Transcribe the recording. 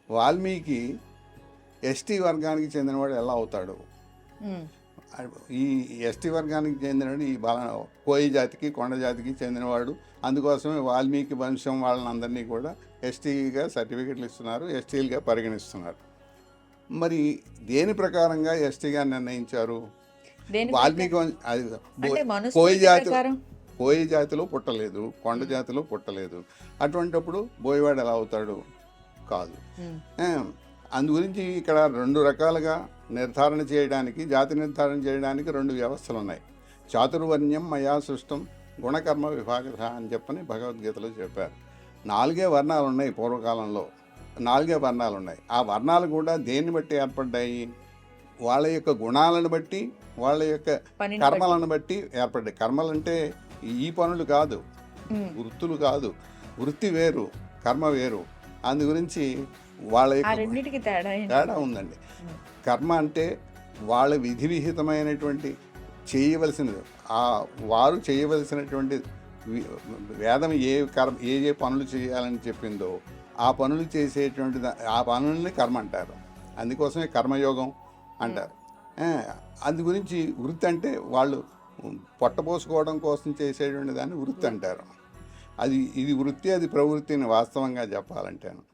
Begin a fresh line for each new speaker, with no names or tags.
Valmiki ST వర్గానికి చెందినవాడు ఎలా అవుతాడు? ఈ ఎస్టీ వర్గానికి చెందినవాడు ఈ కోయి జాతికి కొండ జాతికి చెందినవాడు. అందుకోసమే వాల్మీకి వంశం వాళ్ళని అందరినీ కూడా ఎస్టీగా సర్టిఫికెట్లు ఇస్తున్నారు, ఎస్టీలుగా పరిగణిస్తున్నారు. మరి దేని ప్రకారంగా ఎస్టీగా నిర్ణయించారు? వాల్మీకి కోయి జాతిలో పుట్టలేదు, కొండ జాతిలో పుట్టలేదు. అటువంటిప్పుడు బోయవాడు ఎలా అవుతాడు? కాదు. అందు గురించి ఇక్కడ 2 రకాలుగా నిర్ధారణ చేయడానికి, జాతి నిర్ధారణ చేయడానికి 2 వ్యవస్థలు ఉన్నాయి. చాతుర్వర్ణ్యం మయా సృష్టం గుణకర్మ విభాగ అని చెప్పని భగవద్గీతలో చెప్పారు. 4 వర్ణాలు ఉన్నాయి. పూర్వకాలంలో 4 వర్ణాలు ఉన్నాయి. ఆ వర్ణాలు కూడా దేన్ని బట్టి ఏర్పడ్డాయి? వాళ్ళ యొక్క గుణాలను బట్టి, వాళ్ళ యొక్క కర్మలను బట్టి ఏర్పడ్డాయి. కర్మలంటే ఈ పనులు కాదు, వృత్తులు కాదు. వృత్తి వేరు, కర్మ వేరు. అందు గురించి వాళ్ళ యొక్క తేడా ఉందండి. కర్మ అంటే వాళ్ళ విధి విహితమైనటువంటి చేయవలసినది, వారు చేయవలసినటువంటి వేదం ఏ పనులు చేయాలని చెప్పిందో ఆ పనులు చేసేటువంటి ఆ పనుల్ని కర్మ అంటారు. అందుకోసమే కర్మయోగం అంటారు. అందు గురించి వృత్తి అంటే వాళ్ళు పొట్టపోసుకోవడం కోసం చేసేటువంటి దాన్ని వృత్తి అంటారు. ఇది వృత్తి, అది ప్రవృత్తిని వాస్తవంగా చెప్పాలంటే.